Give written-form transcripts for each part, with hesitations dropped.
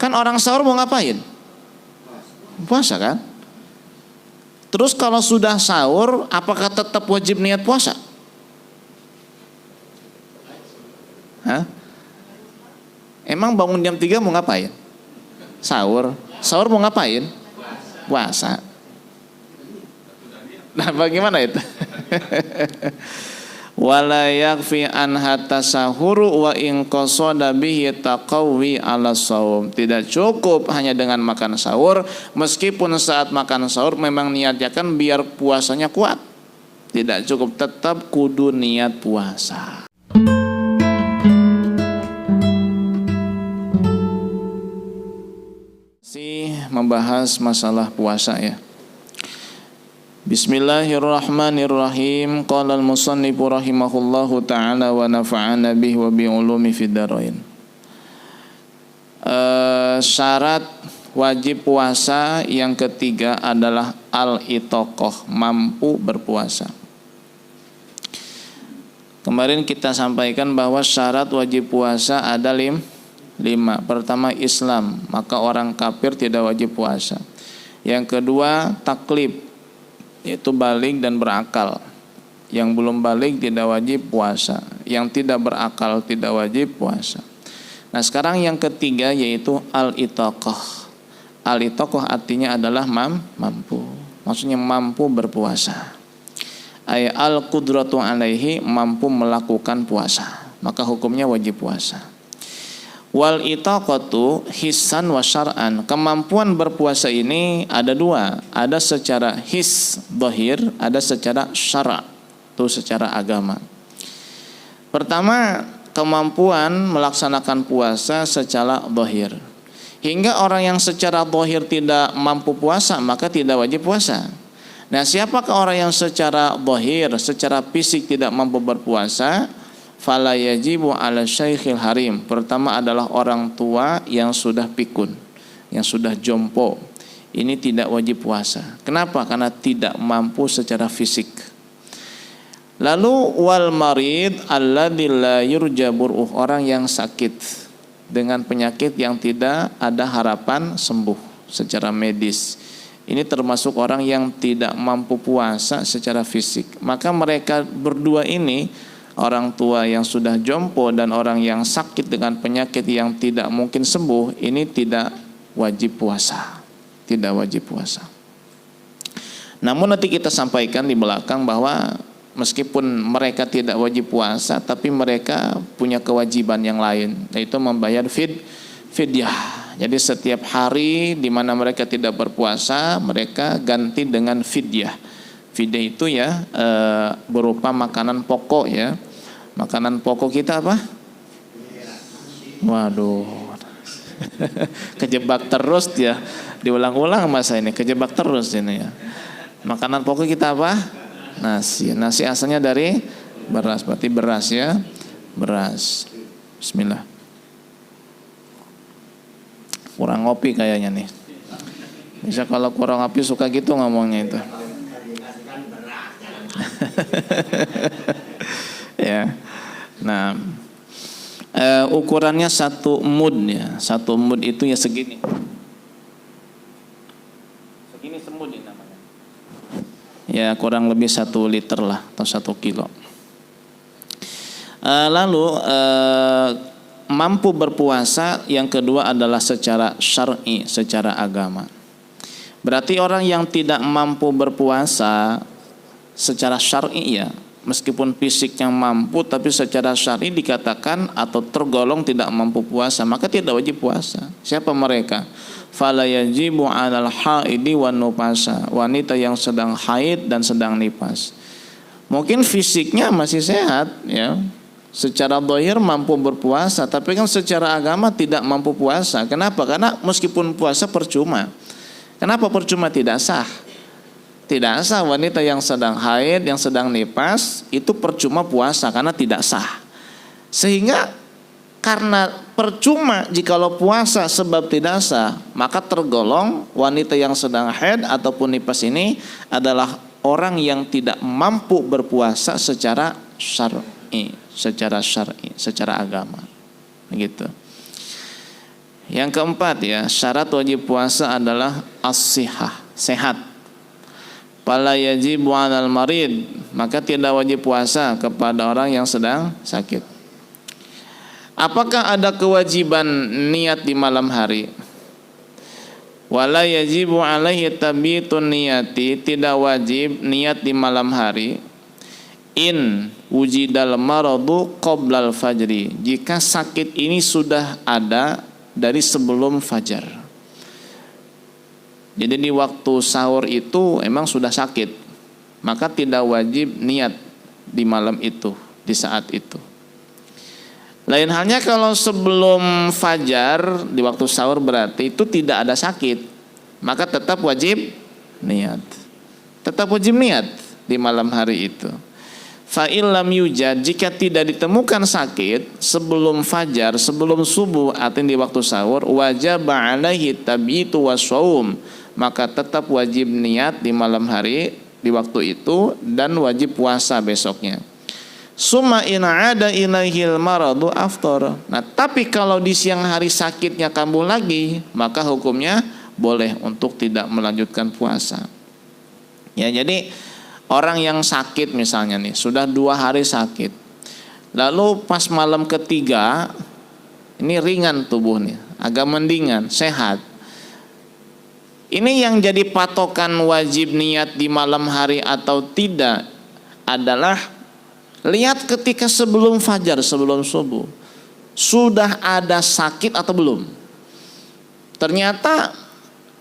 Kan orang sahur mau ngapain? Puasa kan? Terus kalau sudah sahur, apakah tetap wajib niat puasa? Hah? Emang bangun jam 3 mau ngapain? Sahur. Sahur mau ngapain? Puasa. Nah, bagaimana itu? Wala yakfi an hatta sahuru wa in qasada bihi taqawi ala shaum. Tidak cukup hanya dengan makan sahur, meskipun saat makan sahur memang niatnya kan biar puasanya kuat. Tidak cukup, tetap kudu niat puasa. Membahas masalah puasa ya. Bismillahirrahmanirrahim. Qala al-musannifu rahimahullahu ta'ala wa nafa'ana bihi wa bi ulumi fid dharain. Syarat wajib puasa yang ketiga adalah al-itaqah, mampu berpuasa. Kemarin kita sampaikan bahwa syarat wajib puasa ada 5. Pertama Islam, maka orang kafir tidak wajib puasa. Yang kedua taklif, yaitu balik dan berakal. Yang belum balik tidak wajib puasa. Yang tidak berakal tidak wajib puasa. Nah sekarang yang ketiga yaitu al-itaqah. Al-itaqah artinya adalah mampu. Maksudnya mampu berpuasa. Ay al-qudratu alaihi, mampu melakukan puasa. Maka hukumnya wajib puasa. Wal itaqatu hissan wa syar'an. Kemampuan berpuasa ini ada 2. Ada secara his, dhahir, ada secara syara', itu secara agama. Pertama, kemampuan melaksanakan puasa secara dhahir. Hingga orang yang secara dhahir tidak mampu puasa, maka tidak wajib puasa. Nah, siapakah orang yang secara dhahir, secara fisik tidak mampu berpuasa? Fala yajibu ala syaikhil harim. Pertama adalah orang tua yang sudah pikun, yang sudah jompo. Ini tidak wajib puasa. Kenapa? Karena tidak mampu secara fisik. Lalu wal marid alladzi la yurja bur'uh, orang yang sakit dengan penyakit yang tidak ada harapan sembuh secara medis. Ini termasuk orang yang tidak mampu puasa secara fisik. Maka mereka berdua ini, orang tua yang sudah jompo dan orang yang sakit dengan penyakit yang tidak mungkin sembuh, ini tidak wajib puasa. Tidak wajib puasa. Namun nanti kita sampaikan di belakang bahwa meskipun mereka tidak wajib puasa, tapi mereka punya kewajiban yang lain, yaitu membayar fidyah. Jadi setiap hari di mana mereka tidak berpuasa, mereka ganti dengan fidyah. Fidyah itu ya berupa makanan pokok ya. Makanan pokok kita apa? Waduh. Kejebak terus ya. Diulang-ulang masa ini, kejebak terus ini ya. Makanan pokok kita apa? Nasi. Nasi asalnya dari beras, berarti beras ya. Beras. Bismillah. Kurang ngopi kayaknya nih. Bisa kalau kurang ngopi suka gitu ngomongnya itu. Ya. Nah, ukurannya 1 mud ya. 1 mud itu ya segini. Segini semud ini namanya. Ya kurang lebih 1 liter lah atau 1 kilo. Lalu mampu berpuasa yang kedua adalah secara syar'i, secara agama. Berarti orang yang tidak mampu berpuasa secara syar'i ya, meskipun fisiknya mampu tapi secara syar'i dikatakan atau tergolong tidak mampu puasa, maka tidak wajib puasa. Siapa mereka? Fala yajibu 'alal haidi wan nufasa, wanita yang sedang haid dan sedang nifas. Mungkin fisiknya masih sehat ya, secara zahir mampu berpuasa, tapi kan secara agama tidak mampu puasa. Kenapa? Karena meskipun puasa percuma. Kenapa percuma? Tidak sah. Tidak sah. Wanita yang sedang haid, yang sedang nifas itu percuma puasa karena tidak sah. Sehingga karena percuma jikalau puasa sebab tidak sah, maka tergolong wanita yang sedang haid ataupun nifas ini adalah orang yang tidak mampu berpuasa secara syar'i, secara agama. Begitu. Yang keempat ya, syarat wajib puasa adalah as-sihah, sehat. Fala yajibu 'alal marid, maka tidak wajib puasa kepada orang yang sedang sakit. Apakah ada kewajiban niat di malam hari? Wala yajibu 'alaihi tabitun niyati, tidak wajib niat di malam hari. In wujidal maradu qoblal fajri, jika sakit ini sudah ada dari sebelum fajar. Jadi di waktu sahur itu emang sudah sakit, maka tidak wajib niat di malam itu, di saat itu. Lain halnya kalau sebelum fajar di waktu sahur berarti itu tidak ada sakit, maka tetap wajib niat. Tetap wajib niat di malam hari itu. Fa illam yujad, jika tidak ditemukan sakit sebelum fajar, sebelum subuh atau di waktu sahur, wajib 'alaihi tabitu wassaum, maka tetap wajib niat di malam hari di waktu itu dan wajib puasa besoknya. Summa in 'ada ilaihil maradu aftar. Nah, tapi kalau di siang hari sakitnya kambuh lagi, maka hukumnya boleh untuk tidak melanjutkan puasa. Ya, jadi orang yang sakit misalnya nih, sudah 2 hari sakit, lalu pas malam ketiga ini ringan tubuhnya, agak mendingan, sehat. Ini yang jadi patokan wajib niat di malam hari atau tidak adalah lihat ketika sebelum fajar, sebelum subuh, sudah ada sakit atau belum. Ternyata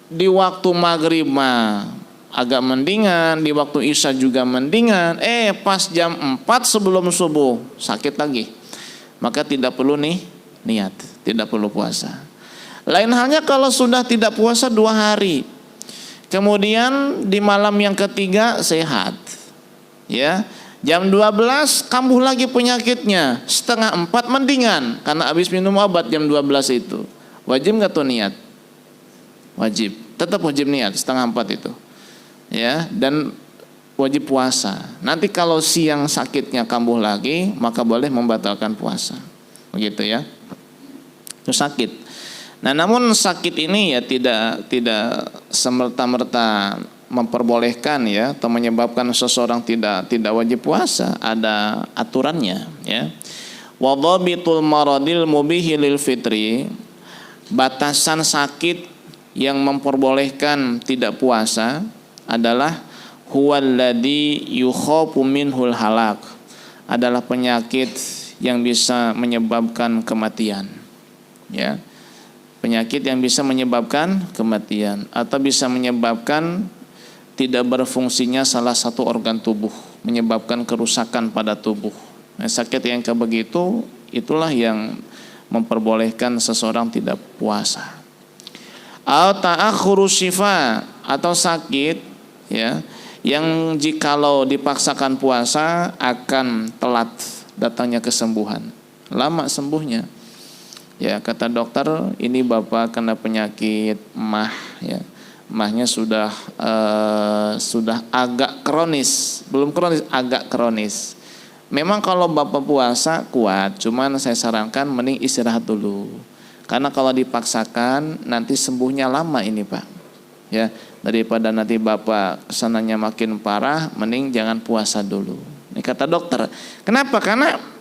di waktu maghrib mah agak mendingan, di waktu isya juga mendingan, pas jam 4 sebelum subuh sakit lagi, maka tidak perlu niat, tidak perlu puasa. Lain halnya kalau sudah tidak puasa 2 hari, kemudian di malam yang ketiga sehat, ya, jam 12 kambuh lagi penyakitnya, setengah 4 mendingan karena habis minum obat jam 12 itu, wajib nggak tuh niat? Wajib, tetap wajib niat setengah 4 itu, ya, dan wajib puasa. Nanti kalau siang sakitnya kambuh lagi, maka boleh membatalkan puasa, begitu ya. Itu sakit. Nah, namun sakit ini ya tidak semerta-merta memperbolehkan ya atau menyebabkan seseorang tidak wajib puasa, ada aturannya ya. Wa dhabitul maradil mubihi lil fitri, batasan sakit yang memperbolehkan tidak puasa adalah huwallazi yukhafu minhul halak, adalah penyakit yang bisa menyebabkan kematian ya. Penyakit yang bisa menyebabkan kematian atau bisa menyebabkan tidak berfungsinya salah satu organ tubuh, menyebabkan kerusakan pada tubuh. Nah, sakit yang kayak begitu itulah yang memperbolehkan seseorang tidak puasa. Ta'akhuru syifa, atau sakit ya yang jikalau dipaksakan puasa akan telat datangnya kesembuhan, lama sembuhnya. Ya, kata dokter ini bapak kena penyakit mah ya. Mahnya sudah agak kronis, belum kronis, agak kronis. Memang kalau bapak puasa kuat, cuman saya sarankan mending istirahat dulu. Karena kalau dipaksakan nanti sembuhnya lama ini Pak. Ya, daripada nanti bapak kesananya makin parah, mending jangan puasa dulu. Ini kata dokter. Kenapa? Karena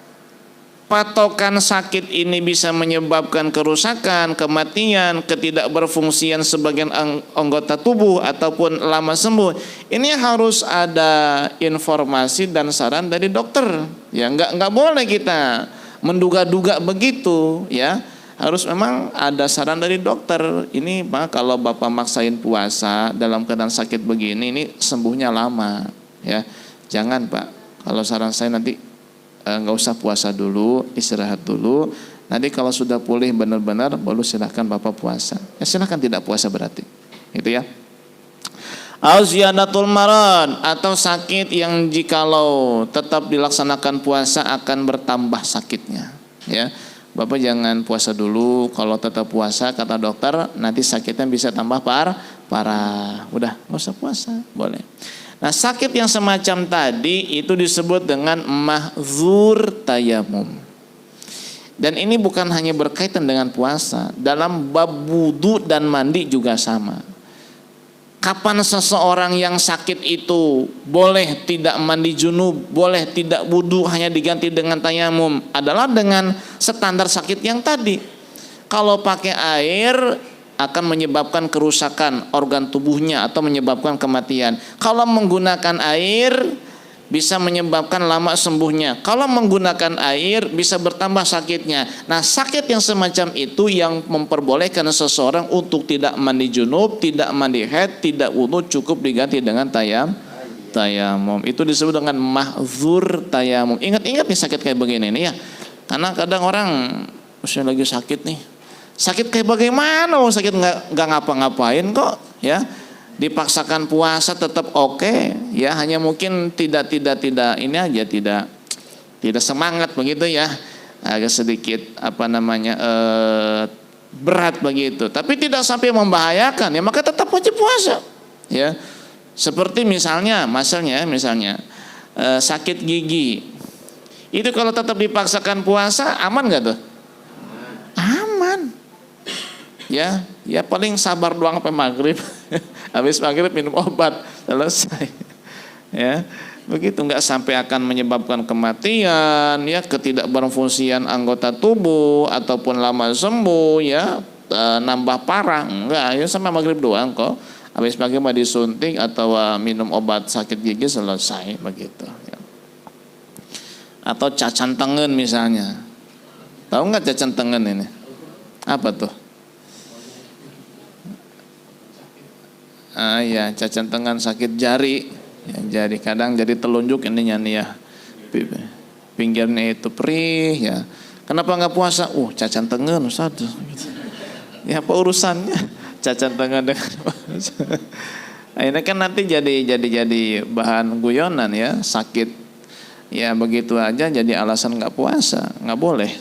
patokan sakit ini bisa menyebabkan kerusakan, kematian, ketidakberfungsian sebagian anggota tubuh ataupun lama sembuh. Ini harus ada informasi dan saran dari dokter. Ya, nggak boleh kita menduga-duga begitu, ya. Harus memang ada saran dari dokter. Ini Pak, kalau Bapak maksain puasa dalam keadaan sakit begini, ini sembuhnya lama, ya. Jangan Pak. Kalau saran saya nanti nggak usah puasa dulu, istirahat dulu. Nanti kalau sudah pulih benar-benar, baru silahkan Bapak puasa. Ya silahkan tidak puasa berarti, gitu ya. Ziyadatul marad, atau sakit yang jikalau tetap dilaksanakan puasa akan bertambah sakitnya. Ya, Bapak jangan puasa dulu. Kalau tetap puasa kata dokter, nanti sakitnya bisa tambah parah. Udah, nggak usah puasa, boleh. Nah, sakit yang semacam tadi itu disebut dengan mahdzur tayamum. Dan ini bukan hanya berkaitan dengan puasa, dalam bab wudu dan mandi juga sama. Kapan seseorang yang sakit itu boleh tidak mandi junub, boleh tidak wudu, hanya diganti dengan tayamum, adalah dengan standar sakit yang tadi. Kalau pakai air akan menyebabkan kerusakan organ tubuhnya atau menyebabkan kematian. Kalau menggunakan air bisa menyebabkan lama sembuhnya. Kalau menggunakan air bisa bertambah sakitnya. Nah, sakit yang semacam itu yang memperbolehkan seseorang untuk tidak mandi junub, tidak mandi haid, tidak wudu, cukup diganti dengan tayamum. Itu disebut dengan mahdzur tayamum. Ingat-ingat nih sakit kayak begini nih ya. Karena kadang orang saya lagi sakit nih. Sakit kayak bagaimana? Sakit nggak ngapa-ngapain kok ya. Dipaksakan puasa tetap oke, ya, hanya mungkin tidak ini aja, tidak semangat begitu ya, agak sedikit berat begitu, tapi tidak sampai membahayakan, ya maka tetap wajib puasa ya. Seperti misalnya sakit gigi, itu kalau tetap dipaksakan puasa aman nggak tuh? Aman ya paling sabar doang sampai maghrib. Habis maghrib minum obat, selesai. Ya, begitu, nggak sampai akan menyebabkan kematian, ya, ketidakberfungsian anggota tubuh ataupun lama sembuh, ya, nambah parah, enggak, ya sampai maghrib doang kok. Habis maghrib disuntik atau minum obat sakit gigi selesai begitu. Ya. Atau cacan tengen misalnya, tahu nggak cacan tengen ini? Apa tuh? Ya, cacat tangan, sakit jari ya, jadi kadang jadi telunjuk ininya nih ya, pinggirnya itu perih ya. Kenapa nggak puasa? Cacat tangan Ustaz. Ya apa urusannya cacat tangan dengan puasa? Ini kan nanti jadi bahan guyonan ya, sakit ya begitu aja jadi alasan nggak puasa, nggak boleh.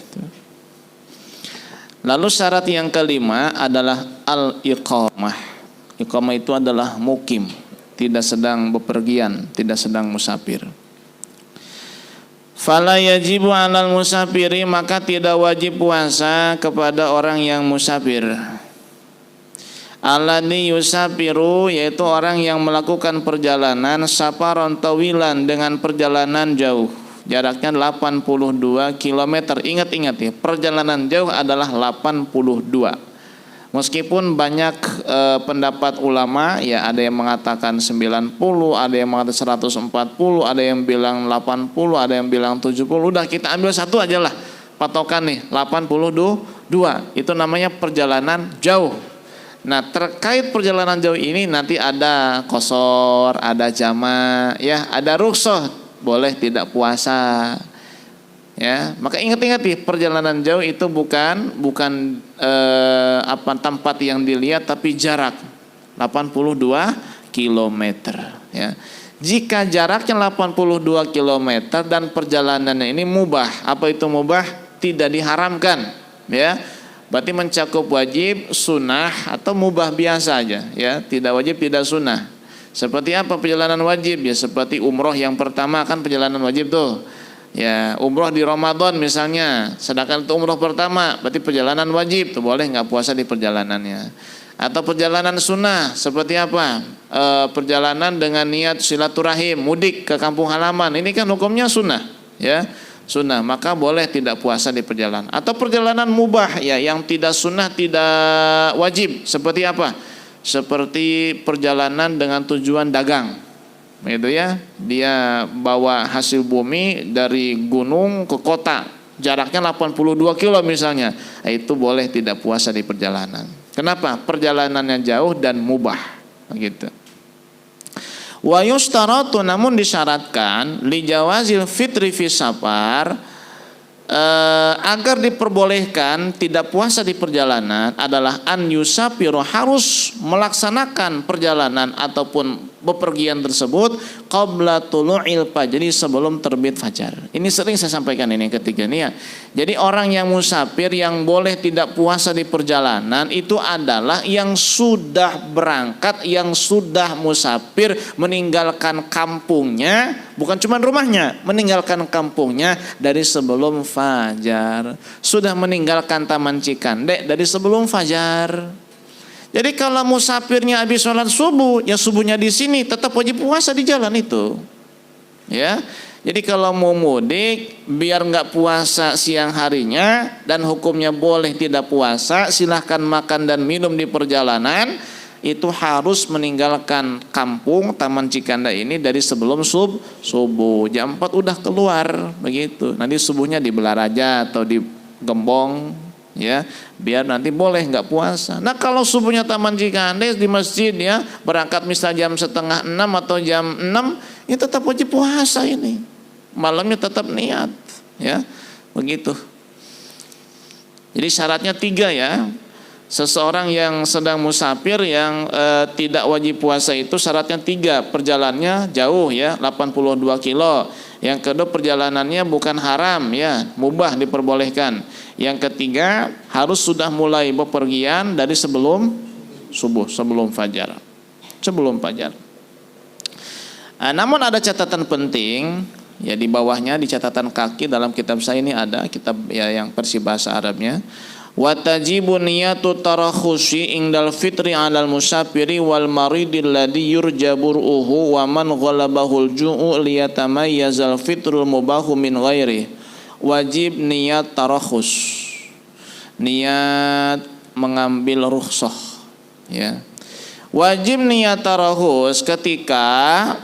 Lalu syarat yang kelima adalah al-iqamah. Iqamah itu adalah mukim, tidak sedang bepergian, tidak sedang musafir. Fala yajibu 'alal musafiri, maka tidak wajib puasa kepada orang yang musafir. Alladzi yusafiru, yaitu orang yang melakukan perjalanan safaron tawilan, dengan perjalanan jauh. Jaraknya 82 km. Ingat-ingat ya, perjalanan jauh adalah 82. Meskipun banyak pendapat ulama, ya ada yang mengatakan 90, ada yang mengatakan 140, ada yang bilang 80, ada yang bilang 70. Udah kita ambil satu aja lah patokan nih, 82. Itu namanya perjalanan jauh. Nah, terkait perjalanan jauh ini nanti ada qashar, ada jama', ya, ada rukhsah, boleh tidak puasa. Ya, maka ingat-ingat nih, perjalanan jauh itu bukan tempat yang dilihat, tapi jarak 82 km ya. Jika jaraknya 82 km dan perjalanannya ini mubah, apa itu mubah? Tidak diharamkan ya. Berarti mencakup wajib, sunnah atau mubah biasa aja ya, tidak wajib, tidak sunnah. Seperti apa perjalanan wajib? Ya seperti umroh yang pertama kan perjalanan wajib tuh. Ya, umroh di Ramadan misalnya, sedangkan itu umroh pertama, berarti perjalanan wajib, tuh boleh nggak puasa di perjalanannya. Atau perjalanan sunnah, seperti apa? Perjalanan dengan niat silaturahim, mudik ke kampung halaman, ini kan hukumnya sunnah, ya, sunnah, maka boleh tidak puasa di perjalanan. Atau perjalanan mubah, ya, yang tidak sunnah, tidak wajib, seperti apa? Seperti perjalanan dengan tujuan dagang. Itu ya, dia bawa hasil bumi dari gunung ke kota, jaraknya 82 kilo misalnya, itu boleh tidak puasa di perjalanan. Kenapa? Perjalanannya jauh dan mubah begitu. Wa yustaratu, namun disyaratkan li jawazil fitri fi safar, agar diperbolehkan tidak puasa di perjalanan adalah an yusafiru, harus melaksanakan perjalanan ataupun bepergian tersebut qabla tulu'il fajri, sebelum terbit fajar. Ini sering saya sampaikan ini ketiga nih ya. Jadi orang yang musafir yang boleh tidak puasa di perjalanan itu adalah yang sudah berangkat, yang sudah musafir meninggalkan kampungnya, bukan cuma rumahnya, meninggalkan kampungnya dari sebelum fajar. Sudah meninggalkan Taman Cikande dari sebelum fajar. Jadi kalau musafirnya habis sholat subuh, ya subuhnya di sini, tetap wajib puasa di jalan itu. Ya, jadi kalau mau mudik, biar nggak puasa siang harinya dan hukumnya boleh tidak puasa, silahkan makan dan minum di perjalanan. Itu harus meninggalkan kampung Taman Cikanda ini dari sebelum subuh. Jam 4 udah keluar, begitu. Nanti subuhnya di Belaraja atau di Gembong, ya, biar nanti boleh nggak puasa. Nah kalau subuhnya Taman Cikande di masjid ya, berangkat misalnya jam setengah 6 atau jam 6, ya tetap wajib puasa ini. Malamnya tetap niat, ya, begitu. Jadi syaratnya 3 ya. Seseorang yang sedang musafir yang tidak wajib puasa itu syaratnya 3, perjalanannya jauh ya, 82 kilo. Yang kedua perjalanannya bukan haram ya, mubah diperbolehkan. Yang ketiga harus sudah mulai bepergian dari sebelum subuh, sebelum fajar. Sebelum fajar. Namun ada catatan penting ya, di bawahnya di catatan kaki dalam kitab saya ini ada kitab ya yang versi bahasa Arabnya. Wa tajibu niyatu tarakhusi indal fitri 'alal musafiri wal maridil ladzi yurjaburuhu wa man ghalabahul ju'u liyatamayyazal fitrul mubahu min ghairi. Wajib niat tarakhus, niat mengambil rukhsah ya. Wajib niat tarakhus ketika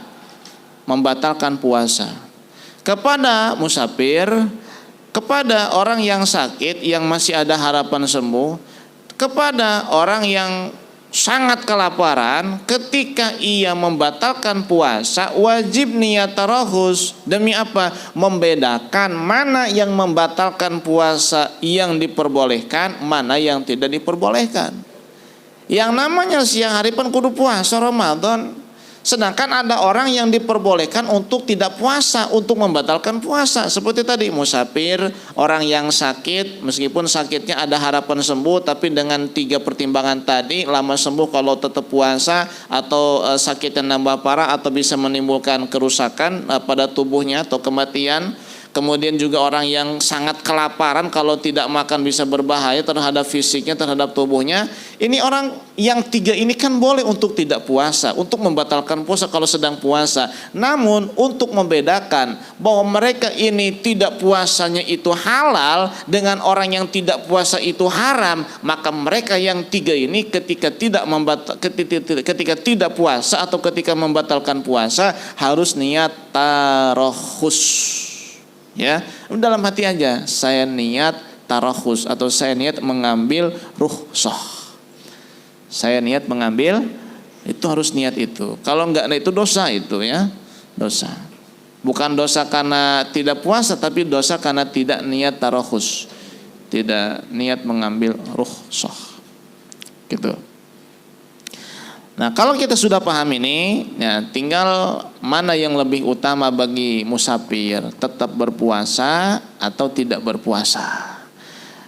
membatalkan puasa kepada musafir, kepada orang yang sakit yang masih ada harapan sembuh, kepada orang yang sangat kelaparan. Ketika ia membatalkan puasa, wajib niat tarahus. Demi apa? Membedakan mana yang membatalkan puasa yang diperbolehkan, mana yang tidak diperbolehkan. Yang namanya siang hari pun kudu puasa Ramadan. Sedangkan ada orang yang diperbolehkan untuk tidak puasa, untuk membatalkan puasa. Seperti tadi musafir, orang yang sakit, meskipun sakitnya ada harapan sembuh, tapi dengan 3 pertimbangan tadi, lama sembuh kalau tetap puasa, atau sakitnya nambah parah, atau bisa menimbulkan kerusakan pada tubuhnya atau kematian. Kemudian juga orang yang sangat kelaparan, kalau tidak makan bisa berbahaya terhadap fisiknya, terhadap tubuhnya. Ini orang yang 3 ini kan boleh untuk tidak puasa, untuk membatalkan puasa kalau sedang puasa. Namun untuk membedakan bahwa mereka ini tidak puasanya itu halal dengan orang yang tidak puasa itu haram, maka mereka yang 3 ini ketika tidak puasa atau ketika membatalkan puasa harus niat tarakhus. Ya, dalam hati aja saya niat tarakhus atau saya niat mengambil rukhsah. Saya niat mengambil, itu harus niat itu. Kalau enggak itu dosa itu ya, dosa. Bukan dosa karena tidak puasa, tapi dosa karena tidak niat tarakhus, tidak niat mengambil rukhsah. Gitu. Nah kalau kita sudah paham ini, ya, tinggal mana yang lebih utama bagi musafir, tetap berpuasa atau tidak berpuasa.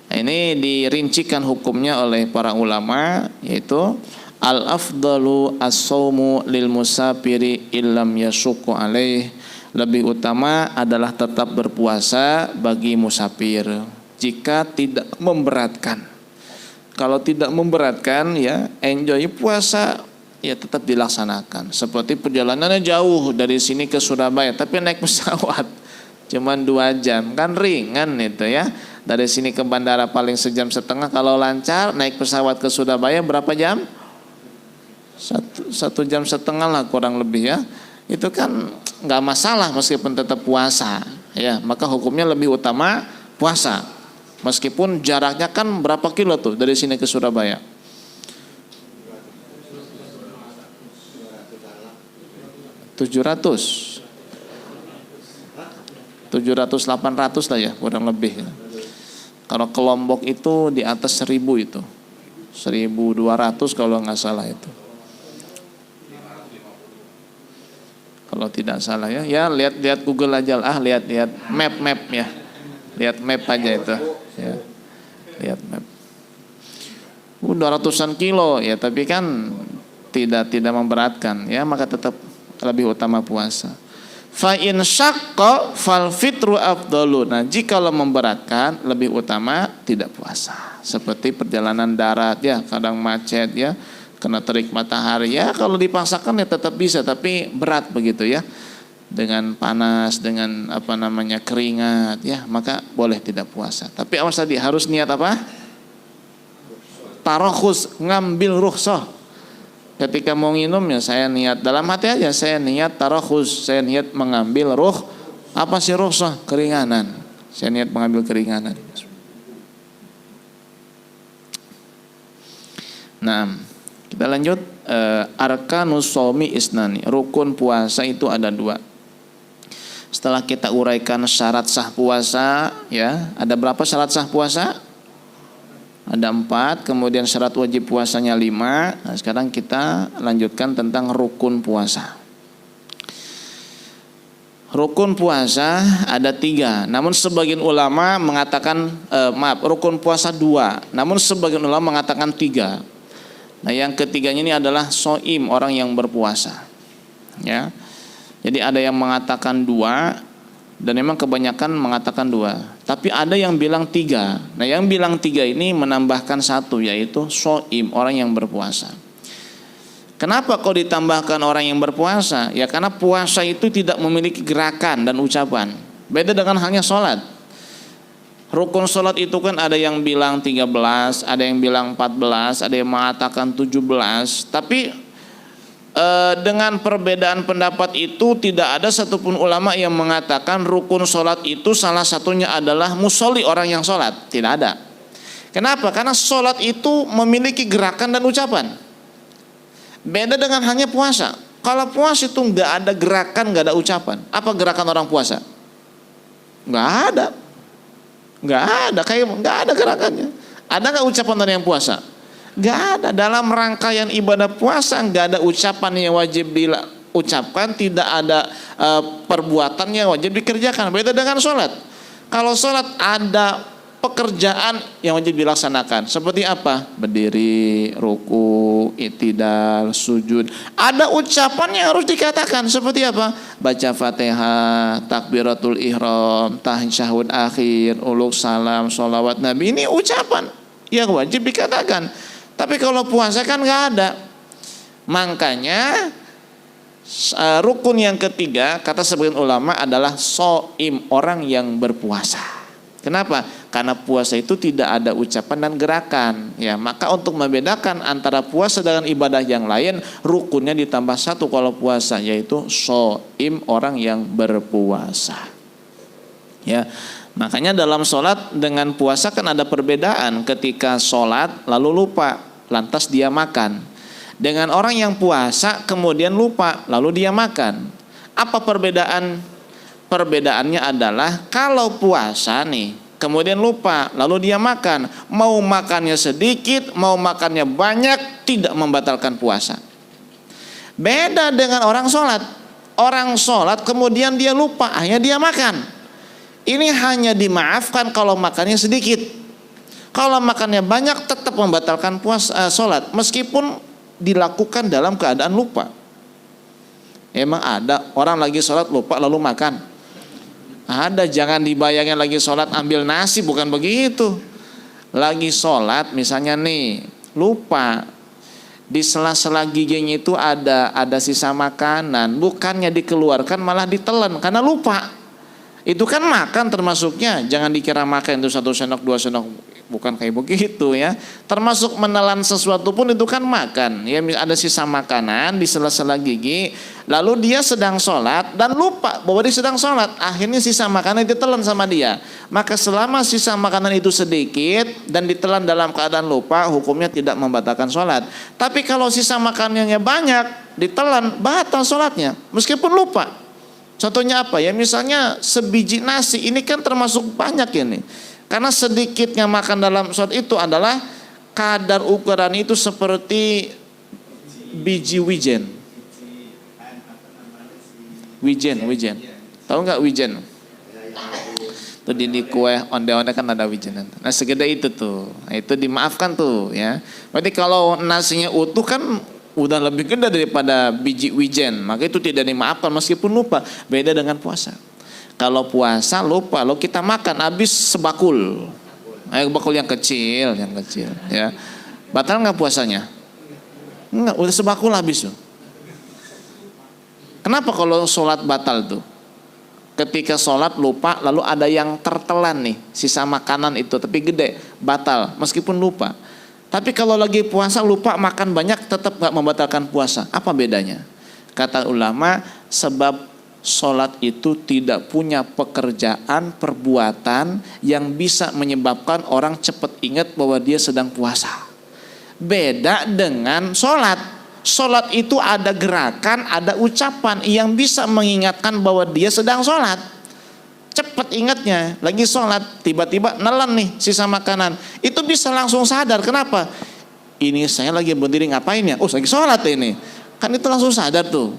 Nah, ini dirincikan hukumnya oleh para ulama, yaitu al-afdalu as-saumu lil musafiri illam yasuqu alaih. Lebih utama adalah tetap berpuasa bagi musafir jika tidak memberatkan. Kalau tidak memberatkan ya enjoy puasa, ya tetap dilaksanakan. Seperti perjalanannya jauh dari sini ke Surabaya, tapi naik pesawat cuman 2 jam, kan ringan itu ya. Dari sini ke bandara paling 1,5 jam kalau lancar. Naik pesawat ke Surabaya berapa jam? 1,5 jam lah kurang lebih ya. Itu kan nggak masalah meskipun tetap puasa ya. Maka hukumnya lebih utama puasa, meskipun jaraknya kan berapa kilo tuh dari sini ke Surabaya? 700 800 lah ya kurang lebih. Kalau ke Lombok itu di atas 1000 itu 1200 kalau nggak salah itu. kalau tidak salah ya. Ya lihat Google aja lah, lihat map ya. Lihat map aja itu. Ya. Lihat map. 200-an kilo ya, tapi kan tidak memberatkan ya, maka tetap lebih utama puasa. Fa in syaqqa fal fitru afdalu. Nah, jikalau memberatkan lebih utama tidak puasa. Seperti perjalanan darat ya, kadang macet ya, kena terik matahari ya, kalau dipaksakan ya tetap bisa, tapi berat begitu ya. Dengan panas, dengan keringat ya, maka boleh tidak puasa. Tapi awas tadi harus niat apa? Tarokhus, ngambil rukhsah. Ketika mau minum ya saya niat dalam hati aja, saya niat tarokhus, saya niat mengambil apa sih rukhsah? Keringanan. Saya niat mengambil keringanan. Nah, kita lanjut. Arkanus shaumi isnani. Rukun puasa itu ada 2. Setelah kita uraikan syarat sah puasa ya, ada berapa syarat sah puasa? Ada 4, kemudian syarat wajib puasanya 5. Nah, sekarang kita lanjutkan tentang rukun puasa. Rukun puasa ada 3, namun sebagian ulama mengatakan rukun puasa 2, namun sebagian ulama mengatakan 3. Nah, yang ketiganya ini adalah shaim, orang yang berpuasa. Ya. Jadi ada yang mengatakan 2, dan memang kebanyakan mengatakan 2. Tapi ada yang bilang 3. Nah, yang bilang 3 ini menambahkan 1, yaitu shaim, orang yang berpuasa. Kenapa kok ditambahkan orang yang berpuasa? Ya karena puasa itu tidak memiliki gerakan dan ucapan. Beda dengan halnya sholat. Rukun sholat itu kan ada yang bilang 13, ada yang bilang 14, ada yang mengatakan 17. Tapi dengan perbedaan pendapat itu tidak ada satupun ulama yang mengatakan rukun sholat itu salah satunya adalah musolli, orang yang sholat. Tidak ada. Kenapa? Karena sholat itu memiliki gerakan dan ucapan. Beda dengan hanya puasa. Kalau puasa itu nggak ada gerakan, nggak ada ucapan. Apa gerakan orang puasa? Nggak ada. Kayak nggak ada gerakannya. Ada nggak ucapan orang yang puasa? Nggak ada. Dalam rangkaian ibadah puasa nggak ada ucapan yang wajib diucapkan, tidak ada perbuatan yang wajib dikerjakan. Beda dengan sholat. Kalau sholat ada pekerjaan yang wajib dilaksanakan. Seperti apa? Berdiri, ruku, i'tidal, sujud. Ada ucapan yang harus dikatakan. Seperti apa? Baca Fatihah, takbiratul ihram, tasyahud akhir, uluk salam, sholawat Nabi. Ini ucapan yang wajib dikatakan. Tapi kalau puasa kan nggak ada. Makanya rukun yang ketiga kata sebagian ulama adalah shaim, orang yang berpuasa. Kenapa? Karena puasa itu tidak ada ucapan dan gerakan. Ya, maka untuk membedakan antara puasa dengan ibadah yang lain, rukunnya ditambah 1 kalau puasa, yaitu shaim, orang yang berpuasa. Ya. Makanya dalam sholat dengan puasa kan ada perbedaan. Ketika sholat lalu lupa, lantas dia makan. Dengan orang yang puasa kemudian lupa, lalu dia makan. Apa perbedaan? Perbedaannya adalah kalau puasa nih, kemudian lupa, lalu dia makan. Mau makannya sedikit, mau makannya banyak, tidak membatalkan puasa. Beda dengan orang sholat. Orang sholat kemudian dia lupa, akhirnya dia makan. Ini hanya dimaafkan kalau makannya sedikit. Kalau makannya banyak tetap membatalkan puasa sholat, meskipun dilakukan dalam keadaan lupa. Emang ada orang lagi sholat lupa lalu makan? Ada. Jangan dibayangin lagi sholat ambil nasi, bukan begitu. Lagi sholat misalnya nih lupa, di sela-sela giginya itu ada sisa makanan, bukannya dikeluarkan malah ditelan karena lupa. Itu kan makan termasuknya. Jangan dikira makan itu 1 sendok 2 sendok, bukan kayak begitu ya. Termasuk menelan sesuatu pun itu kan makan. Ya, ada sisa makanan di sela-sela gigi, lalu dia sedang sholat dan lupa bahwa dia sedang sholat. Akhirnya sisa makanan ditelan sama dia. Maka selama sisa makanan itu sedikit dan ditelan dalam keadaan lupa, hukumnya tidak membatalkan sholat. Tapi kalau sisa makanannya banyak, ditelan, batal sholatnya meskipun lupa. Contohnya apa ya? Misalnya sebiji nasi, ini kan termasuk banyak ini. Karena sedikitnya makan dalam sholat itu adalah kadar ukuran itu seperti biji wijen. Wijen. Tahu nggak wijen? Tuh di kue onde-onde kan ada wijen. Nah segede itu tuh. Nah, itu dimaafkan tuh ya. Berarti kalau nasinya utuh kan udah lebih gede daripada biji wijen. Maka itu tidak dimaafkan meskipun lupa. Beda dengan puasa. Kalau puasa lupa, lo kita makan habis sebakul. Bakul yang kecil ya. Batal nggak puasanya? Enggak, udah sebakul habis tuh. Kenapa kalau sholat batal tuh? Ketika sholat lupa lalu ada yang tertelan nih sisa makanan itu tapi gede, batal meskipun lupa. Tapi kalau lagi puasa lupa makan banyak tetap gak membatalkan puasa. Apa bedanya? Kata ulama, sebab sholat itu tidak punya pekerjaan, perbuatan yang bisa menyebabkan orang cepat ingat bahwa dia sedang puasa. Beda dengan sholat. Sholat itu ada gerakan, ada ucapan yang bisa mengingatkan bahwa dia sedang sholat. Cepat ingatnya, lagi sholat, tiba-tiba nelan nih sisa makanan. Itu bisa langsung sadar, kenapa? Ini saya lagi berdiri ngapain ya? Oh lagi sholat ini. Kan itu langsung sadar tuh.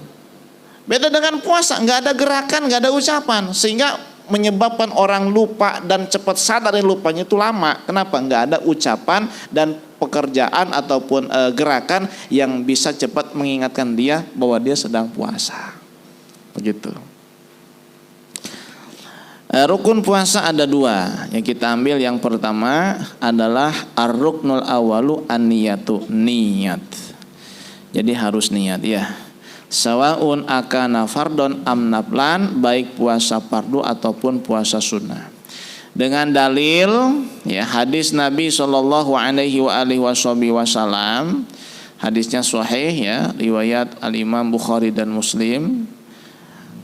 Beda dengan puasa, nggak ada gerakan, nggak ada ucapan. Sehingga menyebabkan orang lupa dan cepat sadar yang lupanya itu lama. Kenapa? Nggak ada ucapan dan pekerjaan ataupun gerakan yang bisa cepat mengingatkan dia bahwa dia sedang puasa. Begitu. Rukun puasa ada dua. Yang kita ambil yang pertama adalah ar-ruknul awalu an-niyatu, niat. Jadi harus niat ya. Sawaun akana fardon am naflan, baik puasa fardu ataupun puasa sunnah. Dengan dalil ya hadis Nabi sallallahu alaihi wasallam, hadisnya sahih ya, riwayat Al-Imam Bukhari dan Muslim.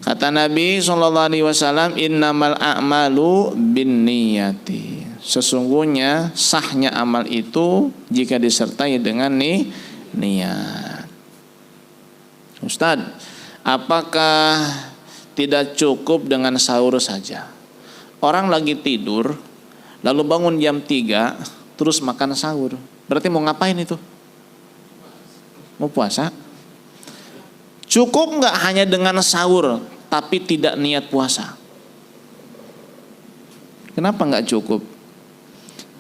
Kata Nabi sallallahu alaihi wasallam, innamal a'malu binniyati. Sesungguhnya sahnya amal itu jika disertai dengan niat. Ustaz, apakah tidak cukup dengan sahur saja? Orang lagi tidur, lalu bangun jam 3, terus makan sahur. Berarti mau ngapain itu? Mau puasa? Cukup nggak hanya dengan sahur, tapi tidak niat puasa? Kenapa nggak cukup?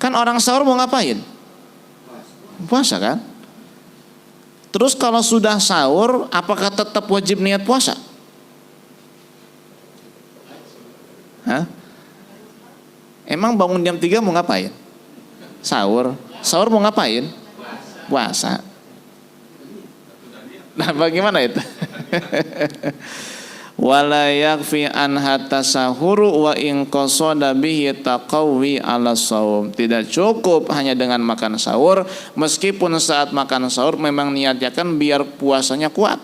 Kan orang sahur mau ngapain? Puasa kan? Terus kalau sudah sahur, apakah tetap wajib niat puasa? Hah? Emang bangun jam 3 mau ngapain? Sahur. Sahur mau ngapain? Puasa. Nah bagaimana itu? Wala yakfi an hatta sahuru wa in qasada bihi taqawi ala shaum. Tidak cukup hanya dengan makan sahur, meskipun saat makan sahur memang niatnya kan biar puasanya kuat.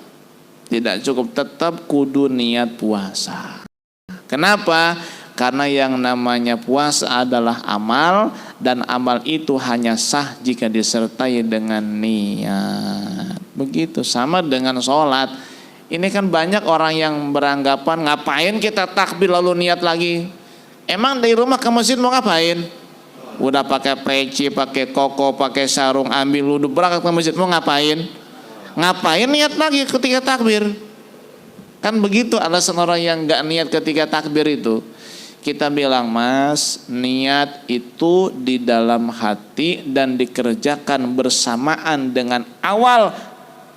Tidak cukup, tetap kudu niat puasa. Kenapa? Karena yang namanya puasa adalah amal, dan amal itu hanya sah jika disertai dengan niat. Begitu, sama dengan sholat. Ini kan banyak orang yang beranggapan ngapain kita takbir lalu niat lagi. Emang dari rumah ke masjid mau ngapain? Udah pakai peci, pakai koko, pakai sarung, ambil wudhu, berangkat ke masjid mau ngapain? Ngapain niat lagi ketika takbir? Kan begitu alasan orang yang gak niat ketika takbir itu. Kita bilang, Mas, niat itu di dalam hati dan dikerjakan bersamaan dengan awal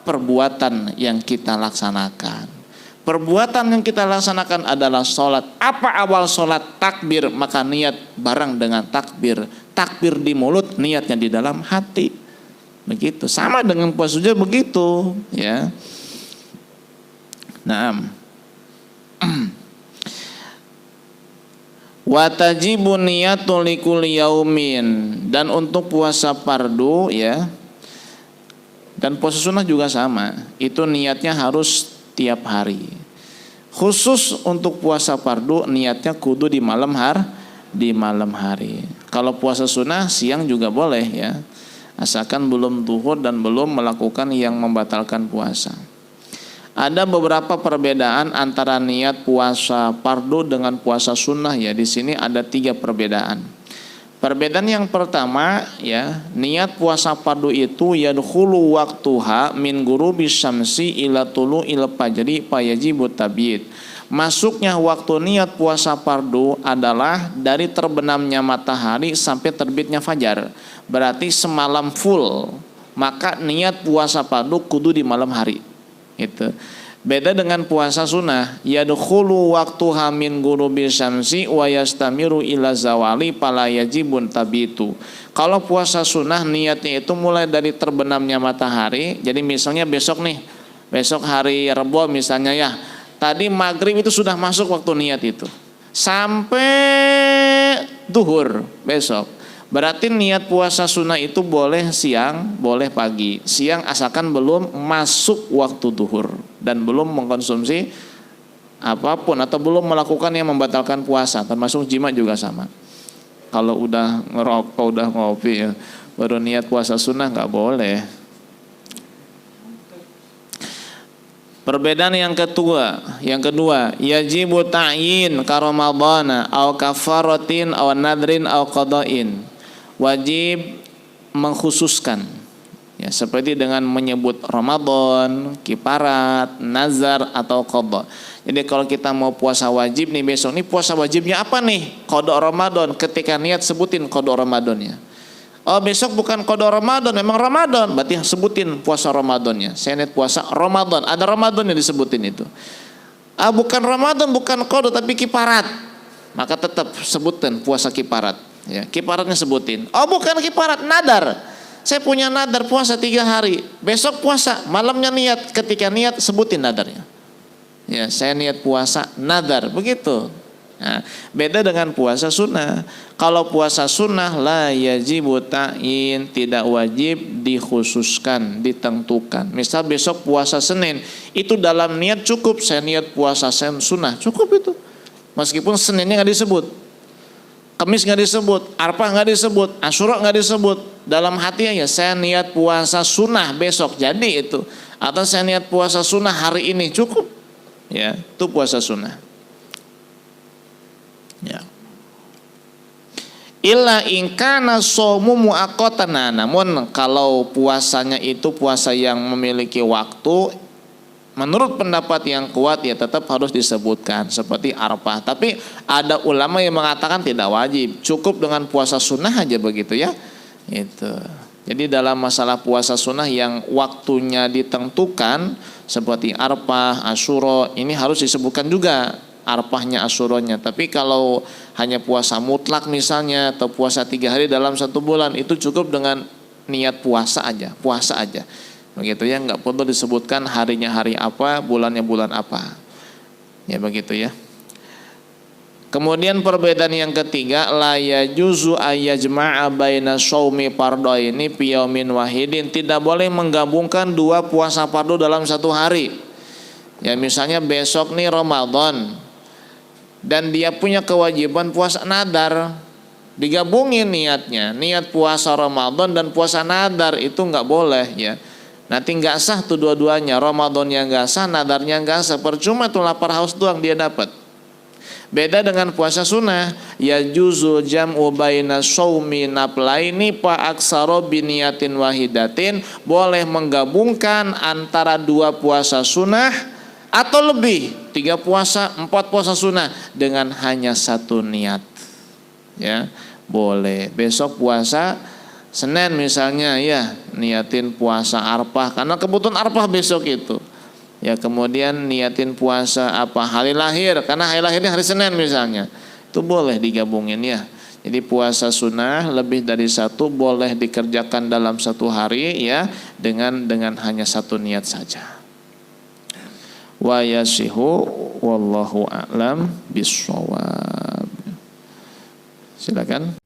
perbuatan yang kita laksanakan. Perbuatan yang kita laksanakan adalah sholat. Apa awal sholat? Takbir, maka niat bareng dengan takbir. Takbir di mulut, niatnya di dalam hati. Begitu. Sama dengan puasa juga begitu, ya. Naam. Wa tajibu niyatu likulli yaumin, dan untuk puasa fardu ya, dan puasa sunnah juga sama, itu niatnya harus tiap hari. Khusus untuk puasa fardu niatnya kudu di malam hari. Kalau puasa sunnah siang juga boleh ya, asalkan belum zuhur dan belum melakukan yang membatalkan puasa. Ada beberapa perbedaan antara niat puasa fardu dengan puasa sunnah ya. Di sini ada 3 perbedaan. Perbedaan yang pertama ya, niat puasa fardu itu yadkhulu waqtuha min ghurubis syamsi ila tulu'il fajri fayajibu tabyid. Masuknya waktu niat puasa fardu adalah dari terbenamnya matahari sampai terbitnya fajar. Berarti semalam full. Maka niat puasa fardu kudu di malam hari. Itu. Beda dengan puasa sunnah, yadkhulu waqtuha min ghurubis syamsi wa yastamiru ila zawali fala yajibun tabitu. Kalau puasa sunnah niatnya itu mulai dari terbenamnya matahari. Jadi misalnya besok nih, besok hari Rebo misalnya ya. Tadi maghrib itu sudah masuk waktu niat itu sampai duhur besok. Berarti niat puasa sunnah itu boleh siang, boleh pagi. Siang asalkan belum masuk waktu duhur dan belum mengkonsumsi apapun atau belum melakukan yang membatalkan puasa, termasuk jima juga sama. Kalau udah ngerokok, udah ngopi ya, baru niat puasa sunnah nggak boleh. Perbedaan yang kedua, yajibu ta'yin ka ramadhana aw kafaratin aw nadrin aw qada'in. Wajib mengkhususkan ya, seperti dengan menyebut Ramadan, kifarat, nazar atau qada. Jadi kalau kita mau puasa wajib nih besok nih, puasa wajibnya apa nih? Qada Ramadan. Ketika niat sebutin qada Ramadannya. Oh besok bukan qada Ramadan, memang Ramadan, berarti sebutin puasa Ramadannya. Saya niat puasa Ramadan, ada Ramadan yang disebutin itu. Ah bukan Ramadan, bukan qada tapi kifarat, maka tetap sebutin puasa kifarat. Ya, kifaratnya sebutin. Oh bukan kifarat, nadar. Saya punya nadar puasa 3 hari, besok puasa, malamnya niat, ketika niat sebutin nadarnya. Ya saya niat puasa nadar, begitu. Nah, beda dengan puasa sunnah. Kalau puasa sunnah la yajibu ta'yin, tidak wajib dikhususkan, ditentukan. Misal besok puasa Senin, itu dalam niat cukup, saya niat puasa sunnah, cukup itu. Meskipun Seninnya nggak disebut, Kamis nggak disebut, Arfah nggak disebut, Asyura nggak disebut. Dalam hati ya saya niat puasa sunnah besok, jadi itu. Atau saya niat puasa sunnah hari ini, cukup. Ya, itu puasa sunnah. Ya. Illa ingkana somu muaqqatan. Namun kalau puasanya itu puasa yang memiliki waktu, menurut pendapat yang kuat ya tetap harus disebutkan seperti Arafah. Tapi ada ulama yang mengatakan tidak wajib, cukup dengan puasa sunnah aja begitu ya. Itu. Jadi dalam masalah puasa sunnah yang waktunya ditentukan seperti Arafah, Asyura, ini harus disebutkan juga Arfahnya, Asyuranya. Tapi kalau hanya puasa mutlak misalnya, atau puasa 3 hari dalam 1 bulan, itu cukup dengan niat puasa aja, begitu ya, nggak perlu disebutkan harinya hari apa, bulannya bulan apa, ya begitu ya. Kemudian perbedaan yang ketiga, la yajuzu ayyajma'a baina shaumi fardhaini fi yaumin wahidin, tidak boleh menggabungkan 2 puasa fardu dalam 1 hari. Ya misalnya besok nih Ramadan, dan dia punya kewajiban puasa nadar, digabungin niatnya, niat puasa Ramadan dan puasa nadar, itu nggak boleh ya. Nanti nggak sah tuh dua-duanya, Ramadannya nggak sah, nadarnya nggak sah, percuma tuh lapar haus doang dia dapat. Beda dengan puasa sunnah, ya juzu jam'u baina shaumi naflaini fa aksara bi niyatin wahidatin, boleh menggabungkan antara 2 puasa sunnah atau lebih, 3 puasa, 4 puasa sunnah dengan hanya 1 niat. Ya, boleh. Besok puasa Senin misalnya ya, niatin puasa Arfah karena kebutuhan Arfah besok itu. Ya, kemudian niatin puasa apa hari lahir karena hari lahirnya hari Senin misalnya. Itu boleh digabungin ya. Jadi puasa sunnah lebih dari 1 boleh dikerjakan dalam 1 hari ya, dengan hanya 1 niat saja. Wa yasihu wallahu a'lam bissawab. Silakan.